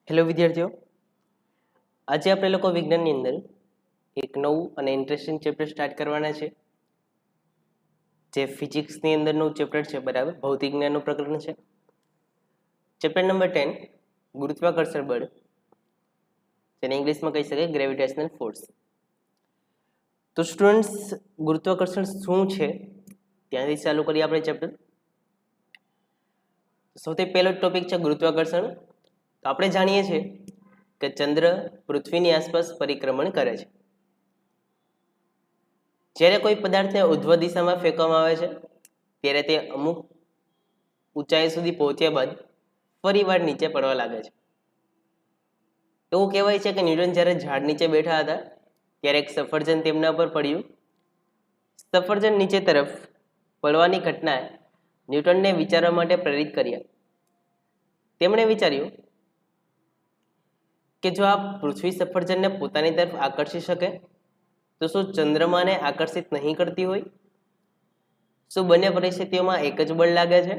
Hello વિદ્યાર્થીઓ, આજે આપણે લોકો વિજ્ઞાનની અંદર એક નવું અને ઇન્ટરેસ્ટિંગ ચેપ્ટર સ્ટાર્ટ કરવાના છે, જે ફિઝિક્સની અંદરનું ચેપ્ટર છે. બરાબર, ભૌતિક જ્ઞાનનું પ્રકરણ છે. ચેપ્ટર નંબર 10 ગુરુત્વાકર્ષણ બળ, જેને ઇંગ્લિશમાં કહી શકાય ગ્રેવિટેશનલ ફોર્સ. તો સ્ટુડન્ટ્સ, ગુરુત્વાકર્ષણ શું છે ત્યાંથી ચાલુ કરીએ આપણે ચેપ્ટર. સૌથી પહેલો ટોપિક છે ગુરુત્વાકર્ષણ. તો આપણે જાણીએ છીએ કે ચંદ્ર પૃથ્વીની આસપાસ પરિક્રમણ કરે છે. જ્યારે કોઈ પદાર્થને ઉધ્વ દિશામાં ફેંકવામાં આવે છે ત્યારે તે અમુક ઊંચાઈ સુધી પહોંચ્યા બાદ ફરીવાર નીચે પડવા લાગે છે. એવું કહેવાય છે કે ન્યૂટન જ્યારે ઝાડ નીચે બેઠા હતા ત્યારે એક સફરજન તેમના પર પડ્યું. સફરજન નીચે તરફ પડવાની ઘટનાએ ન્યૂટનને વિચારવા માટે પ્રેરિત કર્યા. તેમણે વિચાર્યું કે જો આ પૃથ્વી સફરજનને પોતાની તરફ આકર્ષી શકે તો શું ચંદ્રમાને આકર્ષિત નહીં કરતી હોય? શું બંને પરિસ્થિતિઓમાં એક જ બળ લાગે છે?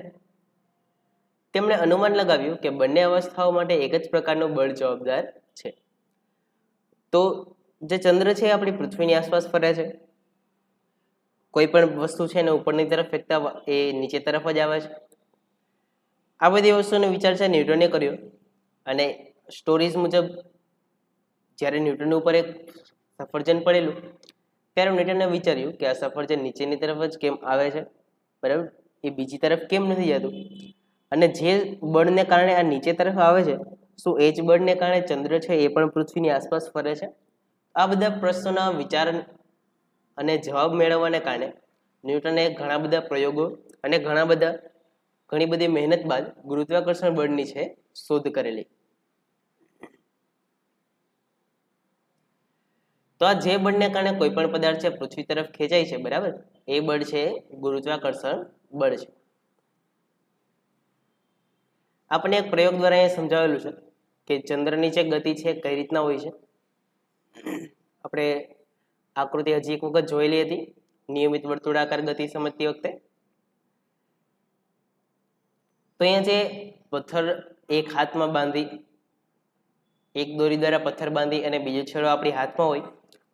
તેમણે અનુમાન લગાવ્યું કે બંને અવસ્થાઓ માટે એક જ પ્રકારનું બળ જવાબદાર છે. તો જે ચંદ્ર છે એ આપણી પૃથ્વીની આસપાસ ફરે છે. કોઈ પણ વસ્તુ છે એને ઉપરની તરફ ફેંકતા એ નીચે તરફ જ આવે છે. આ બધી વસ્તુનો વિચાર છે ન્યૂટને કર્યો, અને સ્ટોરીઝ મુજબ જ્યારે ન્યૂટન ઉપર એક સફરજન પડેલું ત્યારે ન્યૂટને વિચાર્યું કે આ સફરજન નીચેની તરફ જ કેમ આવે છે, બરાબર, એ બીજી તરફ કેમ નથી જતું, અને જે બળને કારણે આ નીચે તરફ આવે છે શું એ જ બળને કારણે ચંદ્ર છે એ પણ પૃથ્વીની આસપાસ ફરે છે? આ બધા પ્રશ્નોના વિચાર અને જવાબ મેળવવાને કારણે ન્યૂટને ઘણા બધા પ્રયોગો અને ઘણી બધી મહેનત બાદ ગુરુત્વાકર્ષણ બળની છે શોધ કરેલી. તો આ જે બળને કારણે કોઈ પણ પદાર્થ છે પૃથ્વી તરફ ખેંચાય છે, બરાબર, એ બળ છે ગુરુત્વાકર્ષણ બળ છે. આપણે એક પ્રયોગ દ્વારા અહીંયા સમજાવેલું છે કે ચંદ્રની જે ગતિ છે કઈ રીતના હોય છે. આપણે આકૃતિ હજી એક વખત જોયેલી હતી નિયમિત વર્તુળાકાર ગતિ સમજતી વખતે. તો અહીંયા જે પથ્થર એક હાથમાં બાંધી, એક દોરી દ્વારા પથ્થર બાંધી અને બીજો છેડો આપણી હાથમાં હોય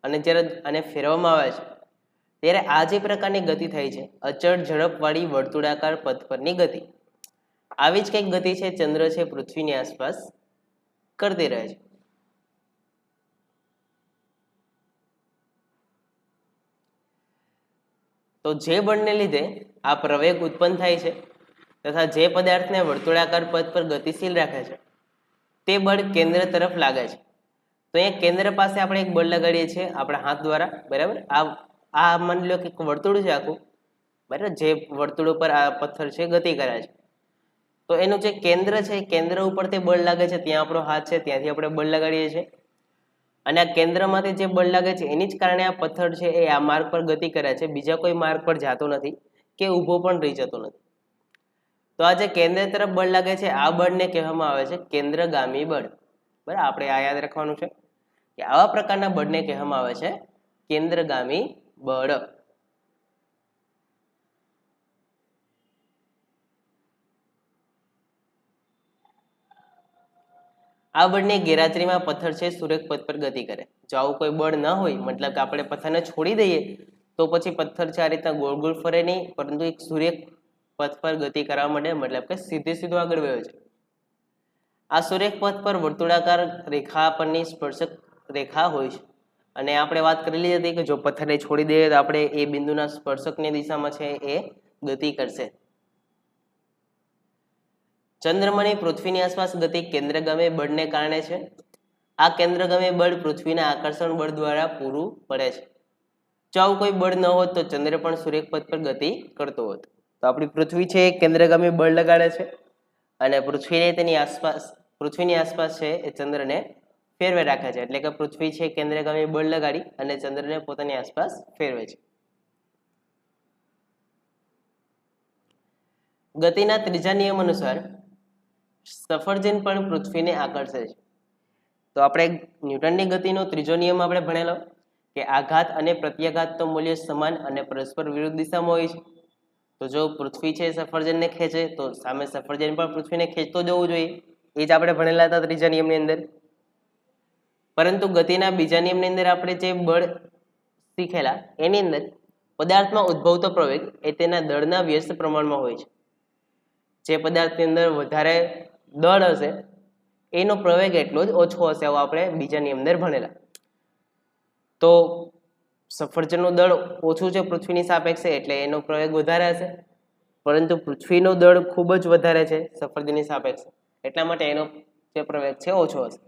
અને જ્યારે આને ફેરવવામાં આવે છે ત્યારે આ જે પ્રકારની ગતિ થાય છે અચળ ઝડપવાળી વર્તુળાકાર પથ પરની ગતિ, આવી જ કંઈક ગતિ છે ચંદ્ર છે પૃથ્વીની આસપાસ કરતી રહે છે. તો જે બળને લીધે આ પ્રવેગ ઉત્પન્ન થાય છે તથા જે પદાર્થને વર્તુળાકાર પથ પર ગતિશીલ રાખે છે તે બળ કેન્દ્ર તરફ લાગે છે. તો અહીંયા કેન્દ્ર પાસે આપણે એક બળ લગાડીએ છીએ આપણા હાથ દ્વારા, બરાબર. આ માની લો કે વર્તુળ છે આખું, બરાબર, જે વર્તુળ ઉપર આ પથ્થર છે ગતિ કરે છે. તો એનું જે કેન્દ્ર છે કેન્દ્ર ઉપર તે બળ લાગે છે, ત્યાં આપણો હાથ છે ત્યાંથી આપણે બળ લગાડીએ છીએ, અને આ કેન્દ્રમાંથી જે બળ લાગે છે એની જ કારણે આ પથ્થર છે એ આ માર્ગ પર ગતિ કરે છે, બીજા કોઈ માર્ગ પર જતો નથી કે ઊભો પણ રહી જતો નથી. તો આ જે કેન્દ્ર તરફ બળ લાગે છે આ બળને કહેવામાં આવે છે કેન્દ્રગામી બળ. બરાબર, આપણે આ યાદ રાખવાનું છે કે આવા પ્રકારના બળને કહેવામાં આવે છે કેન્દ્રગામી બળ. આ બળની ગેરહાજરીમાં પથ્થર છે સુરેખ પથ પર ગતિ કરે. જો આવું કોઈ બળ ન હોય, મતલબ કે આપણે પથ્થરને છોડી દઈએ તો પછી પથ્થર છે આ રીતના ગોળ ગોળ ફરે નહીં, પરંતુ એક સુરેખ પથ પર ગતિ કરવા માટે, મતલબ કે સીધો આગળ વહ્યો છે. આ સુરેખ પથ પર વર્તુળાકાર રેખા પરની સ્પર્શક રેખા હોય છે, અને આપણે વાત કરેલી હતી કે જો પથ્થરને છોડી દઈએ તો આપણે એ બિંદુના સ્પર્શકની દિશામાં છે એ ગતિ કરશે. ચંદ્રમાની પૃથ્વીની આસપાસ ગતિ કેન્દ્રગામી બળને કારણે છે. આ કેન્દ્રગામી બળ પૃથ્વીના આકર્ષણ બળ દ્વારા પૂરું પડે છે. જો આવું કોઈ બળ ન હોત તો ચંદ્ર પણ સુરેખ પથ પર ગતિ કરતો હોત. તો આપણી પૃથ્વી છે એ કેન્દ્રગામી બળ લગાડે છે અને પૃથ્વીની આસપાસ છે એ ચંદ્રને ફેરવે રાખે છે. એટલે કે પૃથ્વી છે કેન્દ્રગામી બળ લગાડી અને ચંદ્રને પોતાની આસપાસ ફેરવે છે. ગતિના ત્રીજા નિયમ અનુસાર સફરજન પણ પૃથ્વીને આકર્ષે છે. તો આપણે ન્યૂટનની ગતિનો ત્રીજો નિયમ આપણે ભણેલો કે આઘાત અને પ્રત્યાઘાત તો મૂલ્ય સમાન અને પરસ્પર વિરુદ્ધ દિશામાં હોય છે. તો જો પૃથ્વી છે સફરજનને ખેંચે તો સામે સફરજન પણ પૃથ્વીને ખેંચતો જવું જોઈએ. એ જ આપણે ભણેલા હતા ત્રીજા નિયમની અંદર. પરંતુ ગતિના બીજા નિયમની અંદર આપણે જે બળ શીખેલા એની અંદર પદાર્થમાં ઉદ્ભવતો પ્રવેગ એ તેના દળના વ્યસ્ત પ્રમાણમાં હોય છે. જે પદાર્થની અંદર વધારે દળ હશે એનો પ્રવેગ એટલો જ ઓછો હશે, આવું આપણે બીજા નિયમ અંદર ભણેલા. તો સફરજનનું દળ ઓછું છે પૃથ્વીની સાપેક્ષે એટલે એનો પ્રવેગ વધારે હશે, પરંતુ પૃથ્વીનું દળ ખૂબ જ વધારે છે સફરજનની સાપેક્ષે એટલા માટે એનો જે પ્રવેગ છે ઓછો હશે.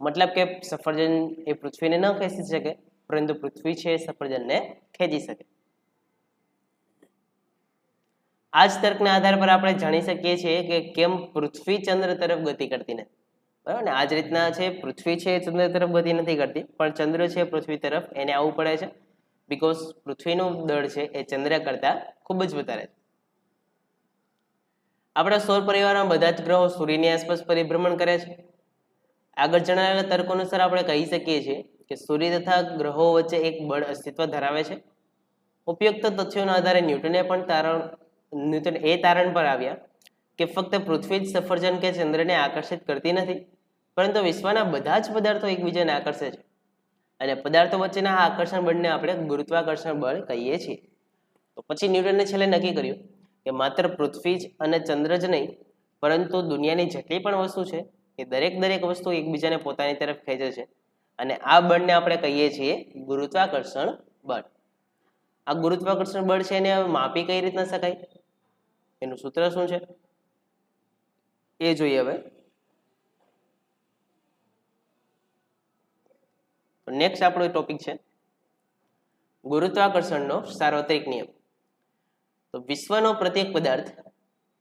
મતલબ કે સફરજન એ પૃથ્વીને ન ખેંચી શકે, પરંતુ પૃથ્વી છે સફરજનને ખેંચી શકે. આ જ તર્કના આધાર પર આપણે જાણી શકીએ છીએ કે કેમ પૃથ્વી ચંદ્ર તરફ ગતિ કરતી નથી. બરાબર ને? આ જ રીતના છે પૃથ્વી છે ચંદ્ર તરફ ગતિ નથી કરતી, પણ ચંદ્ર છે પૃથ્વી તરફ એને આવવું પડે છે, બીકોઝ પૃથ્વીનું દળ છે એ ચંદ્ર કરતા ખૂબ જ વધારે છે. આપણા સૌર પરિવારના બધા જ ગ્રહો સૂર્યની આસપાસ પરિભ્રમણ કરે છે. આગળ જણાવેલા તર્કો અનુસાર આપણે કહી શકીએ છીએ કે સૂર્ય તથા ગ્રહો વચ્ચે એક બળ અસ્તિત્વ ધરાવે છે. ઉપયુક્ત તથ્યોના આધારે ન્યૂટન એ તારણ પર આવ્યા કે ફક્ત પૃથ્વી જ સફરજન કે ચંદ્રને આકર્ષિત કરતી નથી, પરંતુ વિશ્વના બધા જ પદાર્થો એકબીજાને આકર્ષે છે, અને પદાર્થો વચ્ચેના આ આકર્ષણ બળને આપણે ગુરુત્વાકર્ષણ બળ કહીએ છીએ. તો પછી ન્યૂટને છેલ્લે નક્કી કર્યું કે માત્ર પૃથ્વી જ અને ચંદ્ર જ નહીં, પરંતુ દુનિયાની જેટલી પણ વસ્તુ છે એ દરેક વસ્તુ એકબીજાને પોતાની તરફ ખેંચે છે, અને આ બળને આપણે કહીએ છીએ ગુરુત્વાકર્ષણ બળ. આ ગુરુત્વાકર્ષણ બળ છે એને માપી કઈ રીતના શકાય, એનું સૂત્ર શું છે એ જોઈએ. હવે નેક્સ્ટ આપણો ટોપિક છે ગુરુત્વાકર્ષણનો સાર્વત્રિક નિયમ. તો વિશ્વનો પ્રત્યેક પદાર્થ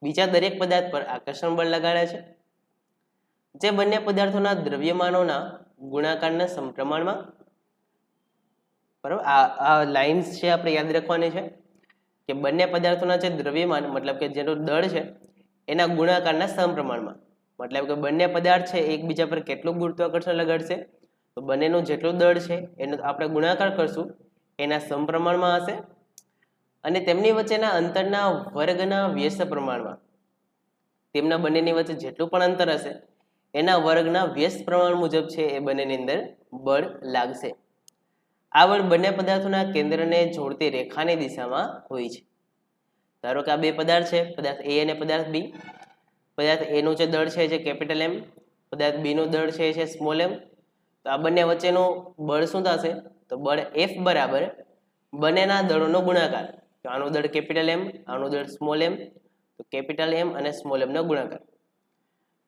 બીજા દરેક પદાર્થ પર આકર્ષણ બળ લગાડે છે, જે બંને પદાર્થોના દ્રવ્યમાનોના ગુણાકારના સમપ્રમાણમાં. બરાબર, આ લાઇન્સ છે આપણે યાદ રાખવાની છે કે બંને પદાર્થોના જે દ્રવ્યમાન મતલબ કે જેનું દળ છે એના ગુણાકારના સમપ્રમાણમાં. મતલબ કે બંને પદાર્થ છે એકબીજા પર કેટલું ગુરુત્વાકર્ષણ લગાડશે, તો બંનેનું જેટલું દળ છે એનો આપણે ગુણાકાર કરશું એના સમપ્રમાણમાં હશે, અને તેમની વચ્ચેના અંતરના વર્ગના વ્યસ્ત પ્રમાણમાં. તેમના બંનેની વચ્ચે જેટલું પણ અંતર હશે એના વર્ગના વ્યસ્ત પ્રમાણ મુજબ છે એ બંનેની અંદર બળ લાગશે. આ બળ બંને પદાર્થોના કેન્દ્રને જોડતી રેખાની દિશામાં હોય છે. ધારો કે આ બે પદાર્થ છે, પદાર્થ એ અને પદાર્થ બી. પદાર્થ એ નું જે દળ છે જે કેપિટલ એમ, પદાર્થ બી નું દળ છે સ્મોલ એમ. તો આ બંને વચ્ચેનું બળ શું થશે, તો બળ એફ બરાબર બંનેના દળોનો ગુણાકાર. તો આનું દળ કેપિટલ એમ, આનું દળ સ્મોલ એમ, તો કેપિટલ એમ અને સ્મોલ એમ નો ગુણાકાર.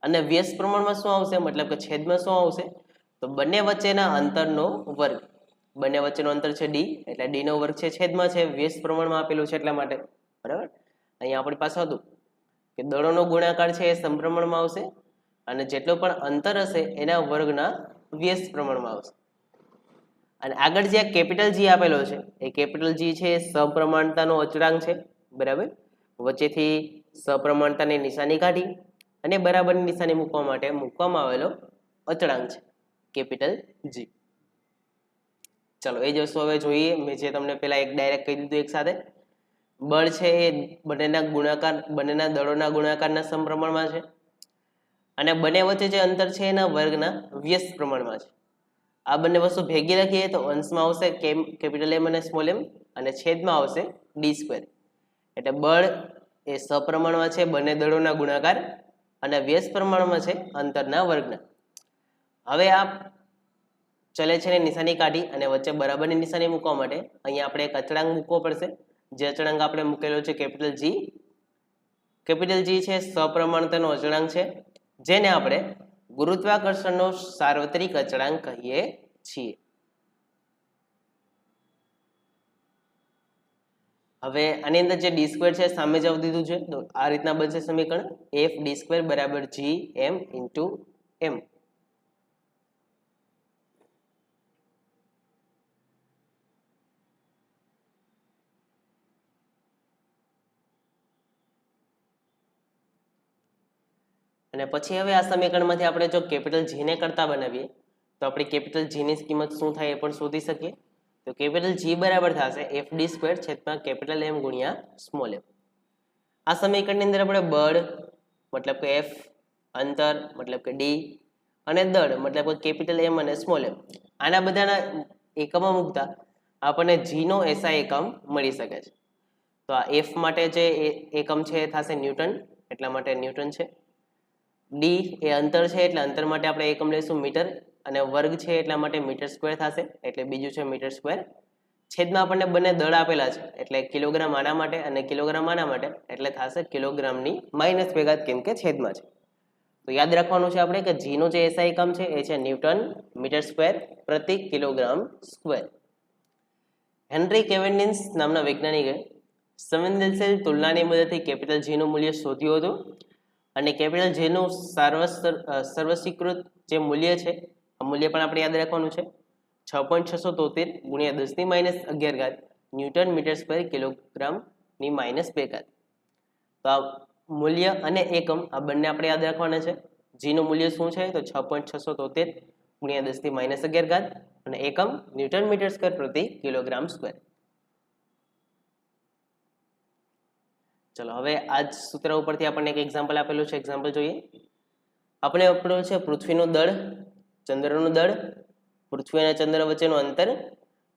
અને વ્યસ્ત પ્રમાણમાં શું આવશે, મતલબ કે છેદમાં શું આવશે, તો બંને વચ્ચેના અંતરનો વર્ગ. બંને વચ્ચેનું અંતર છે ડી, એટલે ડી નો વર્ગ છે છેદમાં છે વ્યસ્ત પ્રમાણમાં આપેલું છે એટલા માટે. બરાબર, અહીંયા આપણી પાસે હતું કે દળોનો ગુણાકાર છે એ સમપ્રમાણમાં આવશે, અને જેટલું પણ અંતર હશે એના વર્ગના વ્યસ્ત પ્રમાણમાં આવશે. અને આગળ જે કેપિટલ જી આપેલો છે એ કેપિટલ જી છે સપ્રમાણતાનો અચળાંક છે. બરાબર, વચ્ચેથી સપ્રમાણતાની નિશાની કાઢી અને બરાબરની નિશાની મૂકવા માટે મૂકવામાં આવેલો અચળાંક છે કેપિટલ જી. ચલો એ જ વસ્તુ હવે જોઈએ. મેં જે તમને પેલા એક ડાયરેક્ટ કહી દીધું એક સાથે. બળ છે એ બંનેના દળોના ગુણાકારના સમપ્રમાણમાં છે, અને બંને વચ્ચે જે અંતર છે એના વર્ગના વ્યસ્ત પ્રમાણમાં છે. આ બંને વસ્તુ ભેગી લખીએ તો અંશમાં આવશે કેપિટલ એમ અને સ્મોલ એમ, અને છેદમાં આવશે ડી સ્ક્વેર. એટલે બળ એ સપ્રમાણમાં છે બંને દળોના ગુણાકાર, અને વ્યસ્ત પ્રમાણમાં છે અંતરના વર્ગના. હવે આ ચલે છે ને નિશાની કાઢી અને વચ્ચે બરાબરની નિશાની મૂકવા માટે અહીંયા આપણે એક અચળાંક મૂકવો પડશે. જે અચળાંક આપણે મૂકેલો છે કેપિટલ જી. કેપિટલ જી છે સપ્રમાણતાનો અચળાંક છે, જેને આપણે ગુરુત્વાકર્ષણનો સાર્વત્રિક અચળાંક કહીએ છીએ. હવે આની અંદર જે ડી સ્ક્વેર છે સામે જ આવતી દીધું છે, તો આ રીતના બનશે સમીકરણ એફ ડી સ્ક્વેર બરાબર જી એમ ઇન્ટુ એમ. અને પછી હવે આ સમીકરણમાંથી આપણે જો કેપિટલ જી ને કરતા બનાવીએ તો આપણે કેપિટલ જી ની કિંમત શું થાય એ પણ શોધી શકીએ. તો કેપિટલ જી બરાબર થશે એફ ડી સ્ક્વેર છેદમાં કેપિટલ એમ ગુણ્યા સ્મોલ એમ. આ સમીકરણની અંદર આપણે બળ મતલબ કે એફ અંતર મતલબ કે ડી, અને દળ મતલબ કે કેપિટલ એમ અને સ્મોલ એમ. આના બધાના એકમો મૂકતા આપણને જી નો એસઆઈ એકમ મળી શકે છે. તો આ એફ માટે જે એકમ છે એ થશે ન્યૂટન, એટલા માટે ન્યૂટન છે. ડી એ અંતર છે એટલે અંતર માટે આપણે એકમ લઈશું મીટર, અને વર્ગ છે એટલા માટે મીટર સ્ક્વેર થશે એટલે બીજું છે મીટર સ્ક્વેર. છેદમાં આપણને બંને દળ આપેલા છે એટલે કિલોગ્રામ આના માટે અને કિલોગ્રામ આના માટે એટલે થશે કિલોગ્રામની માઇનસ ભેગા કેમ કે છેદમાં છે. તો યાદ રાખવાનું છે આપણે કે જી નો જે એસઆઈ એકમ છે એ છે ન્યૂટન મીટર સ્ક્વેર પ્રતિ કિલોગ્રામ સ્ક્વેર. હેનરી કેવેન્ડિશ નામના વૈજ્ઞાનિકે સંવેદનશીલ તુલનાની મદદથી કેપિટલ જી નું મૂલ્ય શોધ્યું હતું, અને કેપિટલ જી નું સર્વસ્વીકૃત જે મૂલ્ય છે આ મૂલ્ય પણ આપણે યાદ રાખવાનું છે 6.673 ગુણ્યા 10 ની minus 11 newton metre square kilogram ની માઇનસ 2. તો આ મૂલ્ય અને એકમ આ બંને આપણે યાદ રાખવાના છે. જી નું મૂલ્ય શું છે તો 6.673 ગુણ્યા 10 ની માઇનસ 11 અને એકમ ન્યૂટન મીટર સ્ક્વેર પ્રતિ કિલોગ્રામ સ્ક્વેર. ચલો હવે આ જ સૂત્ર ઉપરથી આપણને એક એક્ઝામ્પલ આપેલું છે, એક્ઝામ્પલ જોઈએ. આપણે આપેલું છે પૃથ્વીનું દળ, ચંદ્રનું દળ, પૃથ્વી અને ચંદ્ર વચ્ચેનું અંતર,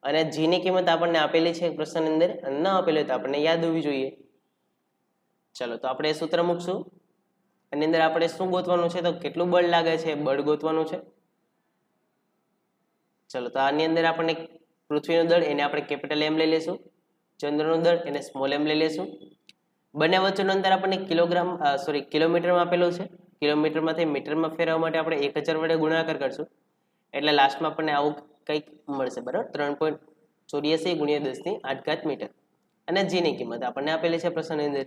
અને જી ની કિંમત આપણને આપેલી છે પ્રશ્નની અંદર અને ન આપેલી હોય તો આપણને યાદ હોવી જોઈએ. ચલો તો આપણે સૂત્ર મૂકશું. એની અંદર આપણે શું ગોતવાનું છે તો કેટલું બળ લાગે છે બળ ગોતવાનું છે. ચલો તો આની અંદર આપણને પૃથ્વીનું દળ એને આપણે કેપિટલ એમ લઈ લઈશું, ચંદ્રનું દળ એને સ્મોલ એમ લઈ લઈશું. બંને વચ્ચેનું અંતર આપણને કિલોમીટરમાં આપેલું છે. કિલોમીટરમાંથી મીટરમાં ફેરવવા માટે આપણે 1000 વડે ગુણાકાર કરશું એટલે લાસ્ટમાં આપણને આવું કંઈક મળશે, બરાબર. 3.84 ગુણ્યા 10 ની 8 મીટર. અને જી ની કિંમત આપણને આપેલી છે પ્રશ્નની અંદર.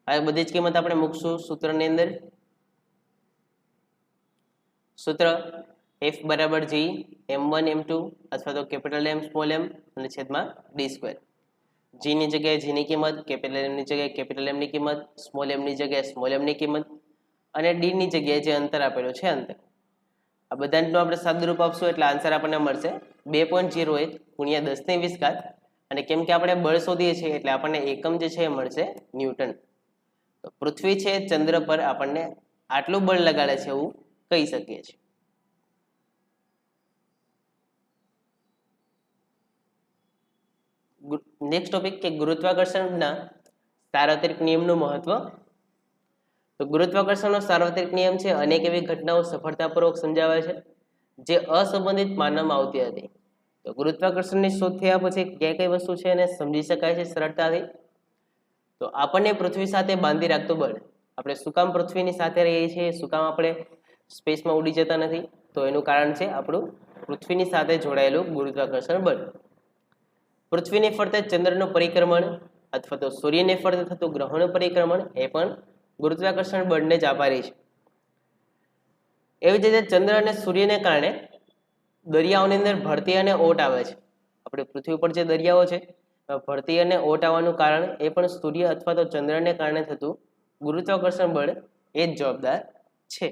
હવે બધી જ કિંમત આપણે મૂકશું સૂત્રની અંદર. સૂત્ર એફ બરાબર જી m1 m2 અથવા તો કેપિટલ એમ સ્મોલ એમ અને છેદમાં ડી સ્ક્વેર. જી ની જગ્યાએ જી ની કિંમત, કેપિટલ એમ ની જગ્યાએ કેપિટલ એમ ની કિંમત, સ્મોલ એમ ની જગ્યાએ સ્મોલ એમ ની કિંમત, અને ડી ની જગ્યાએ જે અંતર આપેલું છે અંતર. આ બધાનું આપણે સાદુરૂપ આપશું એટલે આન્સર આપણને મળશે 2.01 ગુણ્યા 10 ની 20. અને કેમ કે આપણે બળ શોધીએ છીએ એટલે આપણને એકમ જે છે એ મળશે ન્યૂટન. તો પૃથ્વી છે ચંદ્ર પર આપણને આટલું બળ લગાડે છે એવું કહી શકીએ છીએ. નેક્સ્ટ ટોપિક કે ગુરુત્વાકર્ષણના સાર્વત્રિક નિયમનું મહત્વ. તો ગુરુત્વાકર્ષણનો સાર્વત્રિક નિયમ છે અનેક એવી ઘટનાઓ સફળતાપૂર્વક સમજાવે છે જે અસંબંધિત માનવામાં આવતી હતી. તો ગુરુત્વાકર્ષણની શોધ થયા પછી કઈ કઈ વસ્તુ છે એને સમજી શકાય છે સરળતાથી. તો આપણને પૃથ્વી સાથે બાંધી રાખતું બળ. આપણે શું કામ પૃથ્વીની સાથે રહીએ છીએ, શું કામ આપણે સ્પેસમાં ઉડી જતા નથી, તો એનું કારણ છે આપણું પૃથ્વીની સાથે જોડાયેલું ગુરુત્વાકર્ષણ બળ. પૃથ્વીની ફરતે ચંદ્રનું પરિક્રમણ અથવા તો સૂર્યને ફરતે થતું ગ્રહોનું પરિક્રમણ એ પણ ગુરુત્વાકર્ષણ બળને જ આભારી છે. એવી જ રીતે ચંદ્ર અને સૂર્યને કારણે દરિયાઓની અંદર ભરતી અને ઓટ આવે છે. આપણે પૃથ્વી પર જે દરિયાઓ છે ભરતી અને ઓટ આવવાનું કારણ એ પણ સૂર્ય અથવા તો ચંદ્રને કારણે થતું ગુરુત્વાકર્ષણ બળ એ જ જવાબદાર છે.